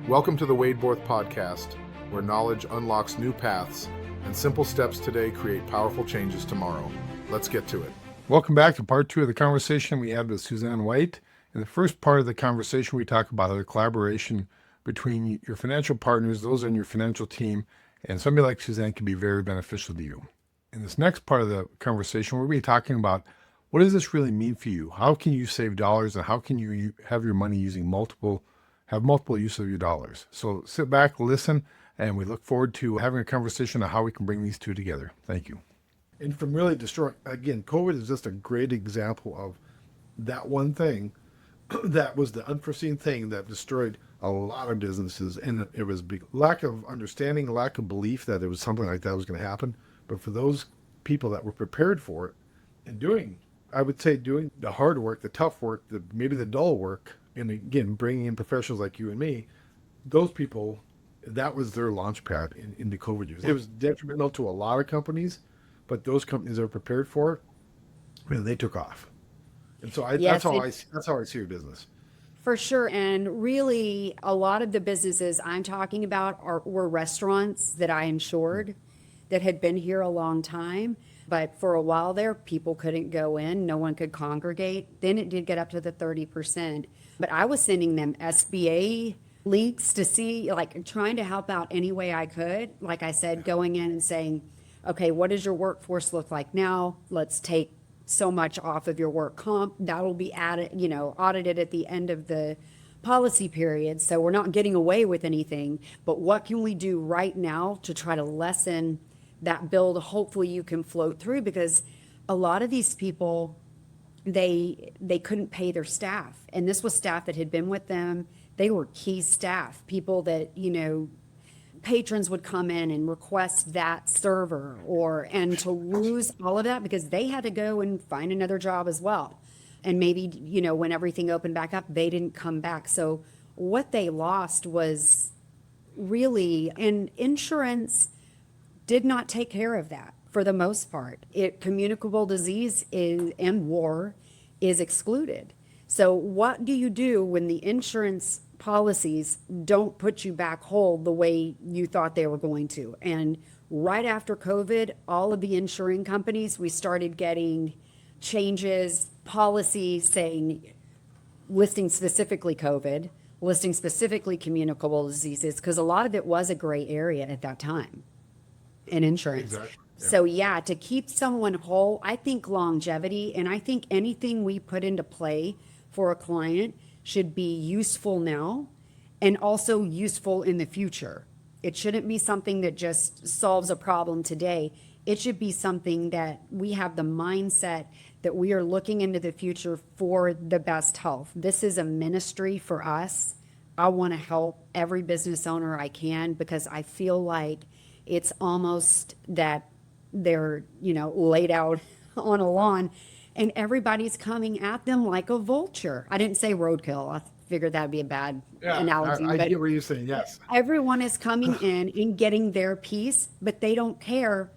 Welcome to the Wadeborth Podcast, where knowledge unlocks new paths and simple steps today create powerful changes tomorrow. Let's get to it. Welcome back to part 2 of the conversation we had with Suzanne White. In the first part of the conversation, we talk about the collaboration between your financial partners, those on your financial team, and somebody like Suzanne can be very beneficial to you. In this next part of the conversation, we're going to be talking about what does this really mean for you? How can you save dollars, and how can you have your money have multiple use of your dollars? So sit back, listen, and we look forward to having a conversation on how we can bring these two together. Thank you. And from really destroying, again, COVID is just a great example of that one thing that was the unforeseen thing that destroyed a lot of businesses. And it was lack of understanding, lack of belief that it was something like that was going to happen. But for those people that were prepared for it and doing the hard work, the tough work, maybe the dull work, and again, bringing in professionals like you and me, those people, that was their launch pad in the COVID years. It was detrimental to a lot of companies, but those companies that were prepared for it, they took off. And so that's how I see your business. For sure. And really, a lot of the businesses I'm talking about were restaurants that I insured that had been here a long time. But for a while there, people couldn't go in. No one could congregate. Then it did get up to the 30%. But I was sending them SBA links to see, trying to help out any way I could. Like I said, going in and saying, okay, what does your workforce look like now? Let's take so much off of your work comp. That will be audited at the end of the policy period. So we're not getting away with anything. But what can we do right now to try to lessen that bill? Hopefully you can float through, because a lot of these people, they couldn't pay their staff. And this was staff that had been with them. They were key staff, people that, patrons would come in and request that server, and to lose all of that because they had to go and find another job as well. And maybe, when everything opened back up, they didn't come back. So what they lost was really, and insurance did not take care of that for the most part. Communicable disease and war is excluded. So what do you do when the insurance policies don't put you back whole the way you thought they were going to? And right after COVID, all of the insuring companies, we started getting changes, policies saying, listing specifically COVID, listing specifically communicable diseases, because a lot of it was a gray area at that time in insurance. Exactly. Yeah. So to keep someone whole, I think longevity, and I think anything we put into play for a client should be useful now and also useful in the future. It shouldn't be something that just solves a problem today. It should be something that we have the mindset that we are looking into the future for the best health. This is a ministry for us. I want to help every business owner I can, because I feel like it's almost that they're, laid out on a lawn and everybody's coming at them like a vulture. I didn't say roadkill. I figured that'd be a bad analogy. I get what you're saying, yes. Everyone is coming in and getting their piece, but they don't care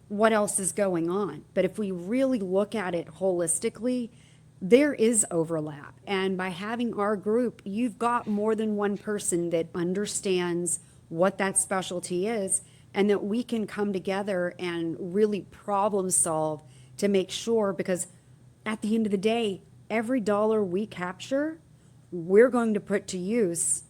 what else is going on. But if we really look at it holistically, there is overlap. And by having our group, you've got more than one person that understands what that specialty is, and that we can come together and really problem solve to make sure, because at the end of the day, every dollar we capture, we're going to put to use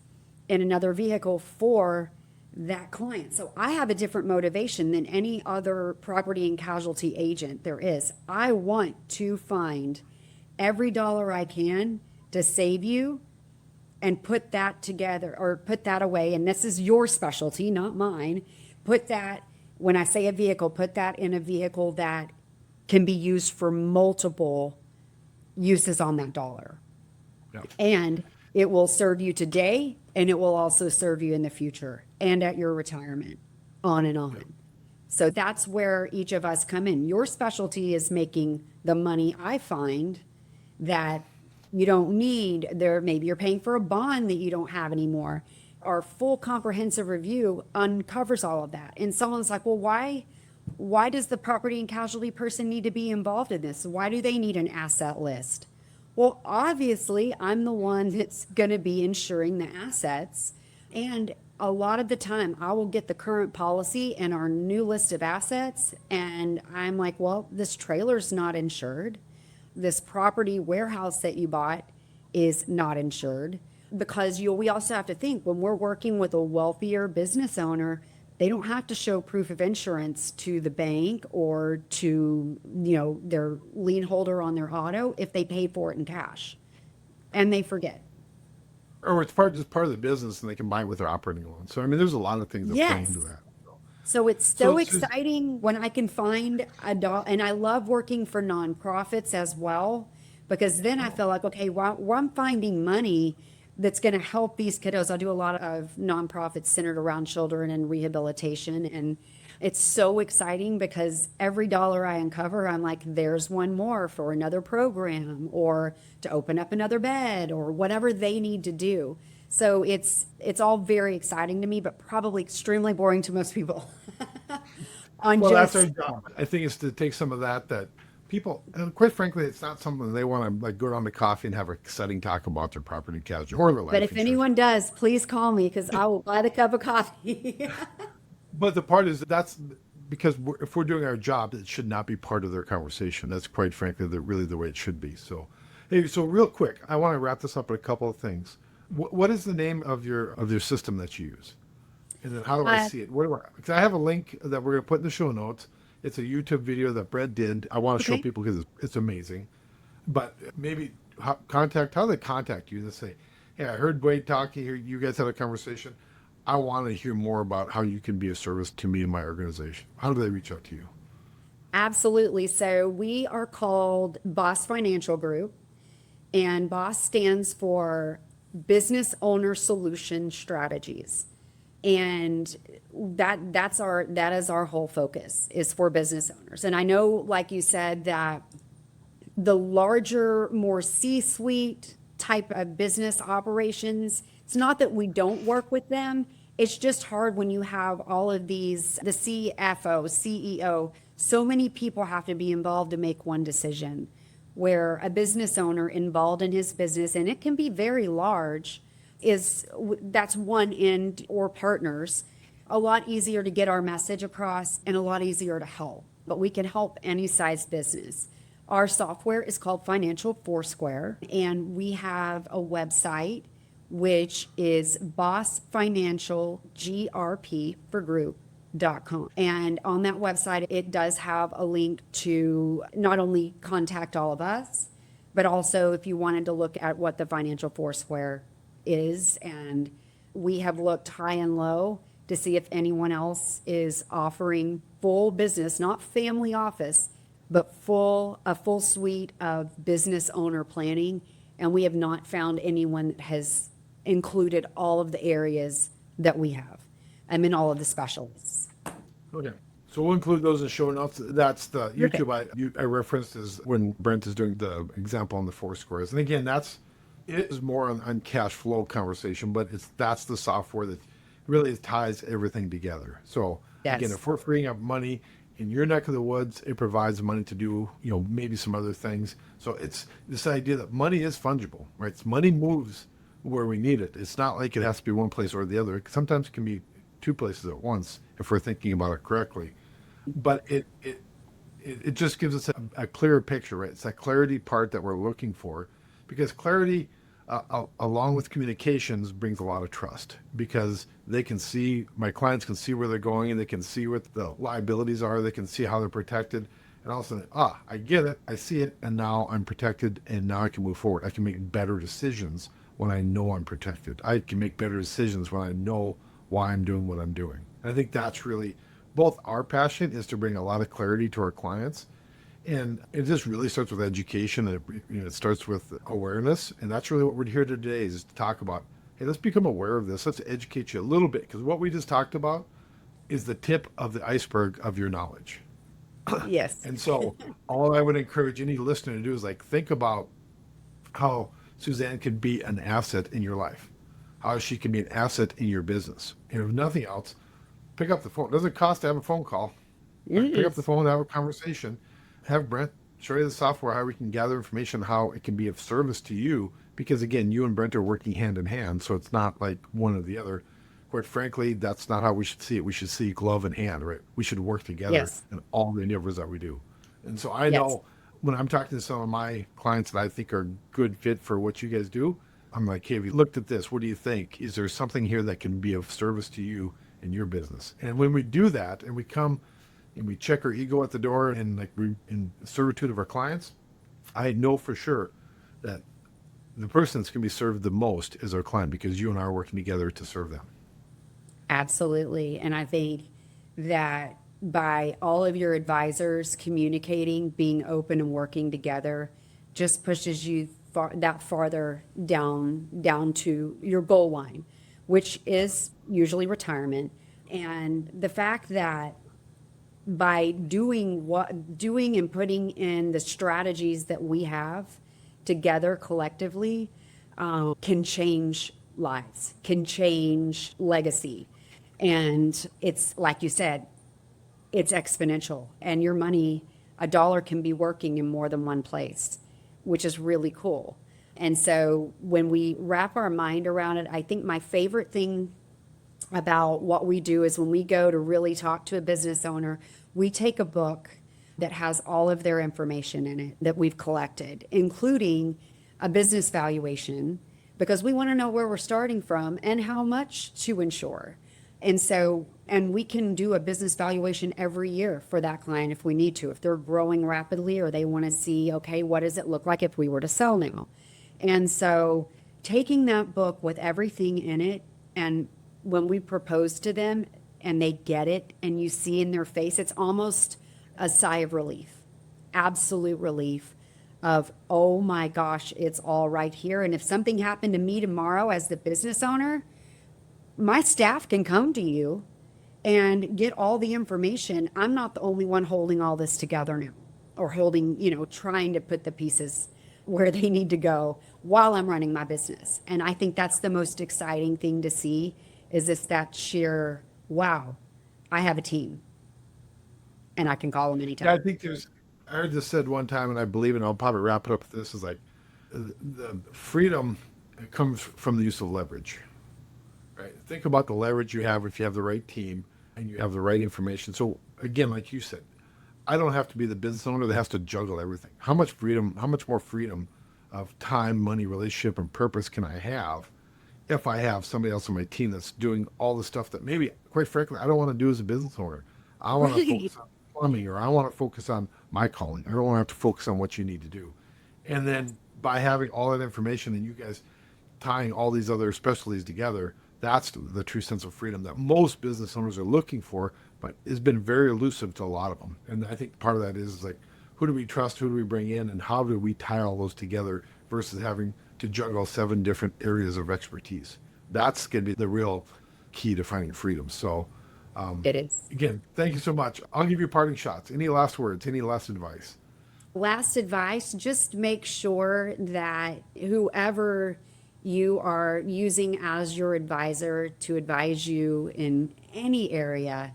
in another vehicle for that client. So I have a different motivation than any other property and casualty agent there is. I want to find every dollar I can to save you and put that together, or put that away. And this is your specialty, not mine. Put that, when I say a vehicle, put that in a vehicle that can be used for multiple uses on that dollar. Yeah. And it will serve you today, and it will also serve you in the future and at your retirement, on and on. Yeah. So that's where each of us come in. Your specialty is making the money I find that you don't need. Maybe you're paying for a bond that you don't have anymore. Our full comprehensive review uncovers all of that. And someone's like, well, why does the property and casualty person need to be involved in this? Why do they need an asset list? Well, obviously, I'm the one that's going to be insuring the assets And a lot of the time, I will get the current policy and our new list of assets, and I'm like, well, this trailer's not insured. This property warehouse that you bought is not insured. Because we also have to think when we're working with a wealthier business owner, they don't have to show proof of insurance to the bank or to, their lien holder on their auto if they paid for it in cash and they forget. Or it's just part of the business and they combine it with their operating loan. So, I mean, there's a lot of things that play into Yes. that. So it's So, so exciting when I can find a dollar, and I love working for nonprofits as well, because then I feel like, okay, well, I'm finding money that's going to help these kiddos. I do a lot of nonprofits centered around children and rehabilitation, and it's so exciting because every dollar I uncover, I'm like, there's one more for another program or to open up another bed or whatever they need to do. So it's all very exciting to me, but probably extremely boring to most people. On well, that's our just job. I think it's to take some of that people, and quite frankly, it's not something they want to like go down to coffee and have an exciting talk about their property casualty or their life But if insurance. anyone does, please call me because I will buy the cup of coffee. But the part is that's because if we're doing our job, it should not be part of their conversation. That's quite frankly really the way it should be. So, hey, so real quick, I want to wrap this up with a couple of things. What is the name of your system that you use? And then how do I see it? Because I have a link that we're going to put in the show notes. It's a YouTube video that Brett did. I want to show Okay. people because it's amazing. But maybe how do they contact you? They say, hey, I heard Wade talking here. You guys had a conversation. I want to hear more about how you can be of service to me and my organization. How do they reach out to you? Absolutely. So we are called Boss Financial Group, and Boss stands for Business Owner Solution Strategies. And that is our whole focus is for business owners. And I know, like you said, that the larger, more C-suite type of business operations, it's not that we don't work with them. It's just hard when you have all of these, the CFO, CEO, so many people have to be involved to make one decision. Where a business owner involved in his business, and it can be very large, that's one end or partners, a lot easier to get our message across and a lot easier to help. But we can help any size business. Our software is called Financial Foursquare, and we have a website which is bossfinancialgrp for group.com. And on that website, it does have a link to not only contact all of us, but also if you wanted to look at what the Financial Foursquare is. And we have looked high and low to see if anyone else is offering full business, not family office, but a full suite of business owner planning. And we have not found anyone that has included all of the areas that we have. I'm in all of the specialists. Okay. So we'll include those in show notes. That's the YouTube I referenced is when Brent is doing the example on the four squares. And again, it is more on cash flow conversation, but that's the software that really ties everything together. So Yes. again, if we're freeing up money in your neck of the woods, it provides money to do, maybe some other things. So it's this idea that money is fungible, right? Money moves where we need it. It's not like it has to be one place or the other. Sometimes it can be two places at once if we're thinking about it correctly. But it just gives us a clearer picture, right? It's that clarity part that we're looking for, because clarity, along with communications, brings a lot of trust, because my clients can see where they're going, and they can see what the liabilities are. They can see how they're protected, and all of a sudden, I get it, I see it, and now I'm protected, and now I can move forward. I can make better decisions when I know I'm protected. I can make better decisions when I know why I'm doing what I'm doing. And I think that's really both our passion is to bring a lot of clarity to our clients. And it just really starts with education. It starts with awareness. And that's really what we're here today is to talk about, hey, let's become aware of this. Let's educate you a little bit, because what we just talked about is the tip of the iceberg of your knowledge. Yes. And so all I would encourage any listener to do is think about how Suzanne can be an asset in your life, how she can be an asset in your business. And if nothing else, pick up the phone. It doesn't cost to have a phone call. Pick up the phone, have a conversation, have Brent show you the software, how we can gather information, how it can be of service to you. Because again, you and Brent are working hand in hand, so it's not like one or the other. quite frankly, that's not how we should see it. We should see glove in hand, right? We should work together Yes. in all the endeavors that we do. And so I Yes. know when I'm talking to some of my clients that I think are good fit for what you guys do, I'm like, hey, have you looked at this? What do you think? Is there something here that can be of service to you in your business? And when we do that and we come and we check our ego at the door and like in servitude of our clients, I know for sure that the person that's going to be served the most is our client because you and I are working together to serve them. Absolutely. And I think that by all of your advisors communicating, being open and working together just pushes you that farther down to your goal line, which is usually retirement. And the fact that by doing and putting in the strategies that we have together collectively can change lives, can change legacy. And it's like you said, it's exponential. And your money, a dollar can be working in more than one place, which is really cool. And so when we wrap our mind around it, I think my favorite thing about what we do is when we go to really talk to a business owner, we take a book that has all of their information in it that we've collected, including a business valuation, because we want to know where we're starting from and how much to insure. And we can do a business valuation every year for that client if we need to, if they're growing rapidly or they want to see, okay, what does it look like if we were to sell now? And so taking that book with everything in it, and when we propose to them and they get it and you see in their face, it's almost a sigh of relief, absolute relief of, oh my gosh, it's all right here. And if something happened to me tomorrow as the business owner, my staff can come to you and get all the information. I'm not the only one holding all this together now or trying to put the pieces where they need to go while I'm running my business. And I think that's the most exciting thing to see is that sheer, wow, I have a team and I can call them anytime. Yeah, I think I heard this said one time, and I believe, and I'll probably wrap it up with this, is like the freedom comes from the use of leverage, right? Think about the leverage you have if you have the right team and you have the right information. So again, like you said, I don't have to be the business owner that has to juggle everything. How much more freedom of time, money, relationship, and purpose can I have if I have somebody else on my team that's doing all the stuff that maybe, quite frankly, I don't want to do as a business owner. I want to focus on plumbing, or I want to focus on my calling. I don't want to have to focus on what you need to do. And then by having all that information and you guys tying all these other specialties together, that's the true sense of freedom that most business owners are looking for, but has been very elusive to a lot of them. And I think part of that is like, who do we trust? Who do we bring in? And how do we tie all those together versus having to juggle 7 different areas of expertise? That's going to be the real key to finding freedom. So It is. again, thank you so much. I'll give you parting shots. Any last words? Any last advice? Last advice, just make sure that whoever you are using as your advisor to advise you in any area,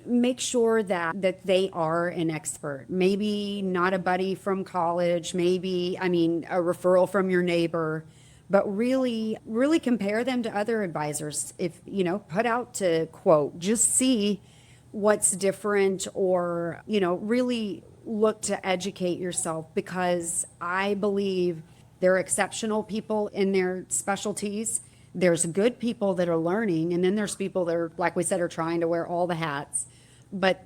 make sure that they are an expert. Maybe not a buddy from college, maybe, a referral from your neighbor, but really, really compare them to other advisors. If, put out to quote, just see what's different or, really look to educate yourself, because I believe they're exceptional people in their specialties. There's good people that are learning, and then there's people that are, like we said, are trying to wear all the hats. But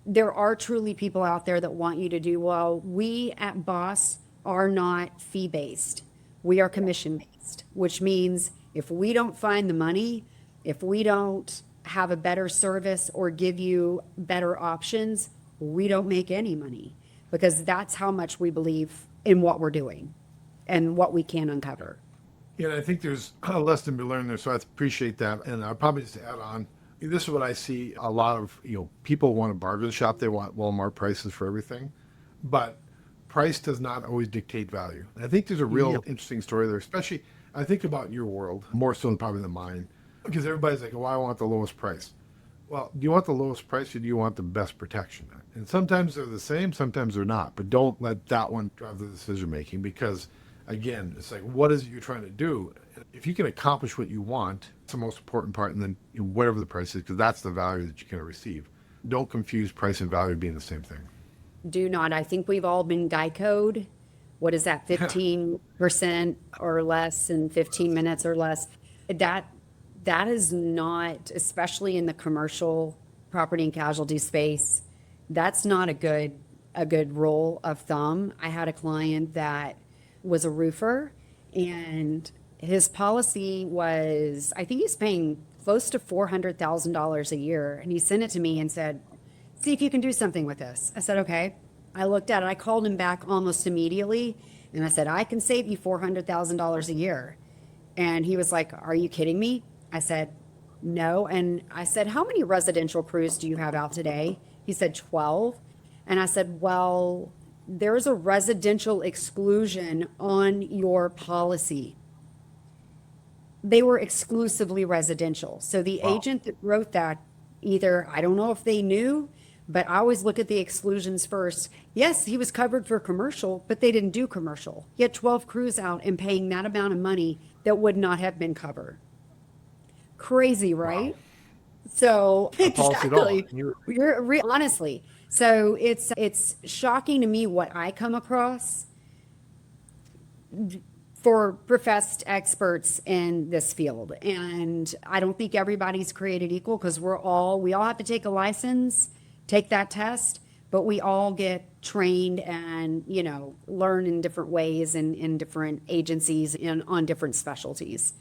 there are truly people out there that want you to do well. We at Boss are not fee-based. We are commission-based, which means if we don't find the money, if we don't have a better service or give you better options, we don't make any money, because that's how much we believe in what we're doing and what we can uncover. Yeah, I think there's a lesson to be learned there, so I appreciate that. And I'll probably just add on, this is what I see a lot of, people want to bargain shop. They want Walmart prices for everything, but price does not always dictate value. And I think there's a real interesting story there, especially I think about your world more so probably than mine, because everybody's like, well, I want the lowest price. Well, do you want the lowest price or do you want the best protection? And sometimes they're the same, sometimes they're not, but don't let that one drive the decision making, because again, it's like, what is it you're trying to do? If you can accomplish what you want It's the most important part. And then whatever the price is, because that's the value that you're going to receive. Don't confuse price and value being the same thing. Do not. I think we've all been Geico'd. What is that, 15% or less in 15 minutes or less? That is not, especially in the commercial property and casualty space, that's not a good rule of thumb. I had a client that was a roofer, and his policy was, I think he's paying close to $400,000 a year. And he sent it to me and said, see if you can do something with this. I said, okay. I looked at it. I called him back almost immediately. And I said, I can save you $400,000 a year. And he was like, are you kidding me? I said, no. And I said, how many residential crews do you have out today? He said, 12. And I said, well, there's a residential exclusion on your policy. They were exclusively residential. So the agent that wrote that, either, I don't know if they knew, but I always look at the exclusions first. Yes, he was covered for commercial, but they didn't do commercial. He had 12 crews out and paying that amount of money that would not have been covered. Crazy, right? Wow. So Exactly. You're honestly. So it's shocking to me what I come across for professed experts in this field. And I don't think everybody's created equal, because we all have to take a license, take that test, but we all get trained and, learn in different ways and in different agencies and on different specialties.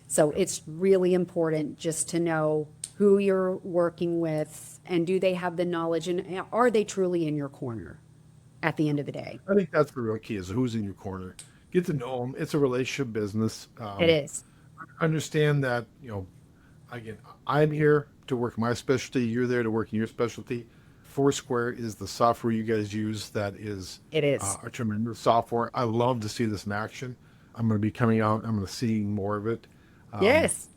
So it's really important just to know who you're working with, and do they have the knowledge, and are they truly in your corner at the end of the day? I think that's the real key, is who's in your corner. Get to know them. It's a relationship business. It is. Understand that, again, I'm here to work my specialty. You're there to work in your specialty. Foursquare is the software you guys use. That is, It is. A tremendous software. I love to see this in action. I'm going to be coming out. I'm going to see more of it. Yes.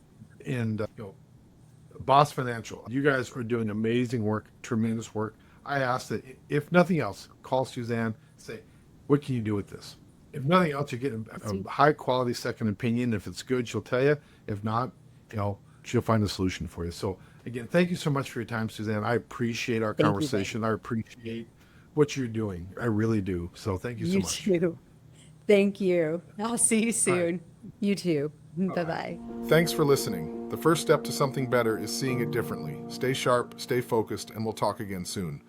And Boss Financial, you guys are doing amazing work, tremendous work. I ask that, if nothing else, call Suzanne, say, what can you do with this? If nothing else, you're getting a high quality second opinion. If it's good, she'll tell you. If not, she'll find a solution for you. So again, thank you so much for your time, Suzanne. I appreciate our conversation. I appreciate what you're doing. I really do. So thank you so much. You too. Thank you. I'll see you soon. You too. Bye-bye. Thanks for listening. The first step to something better is seeing it differently. Stay sharp, stay focused, and we'll talk again soon.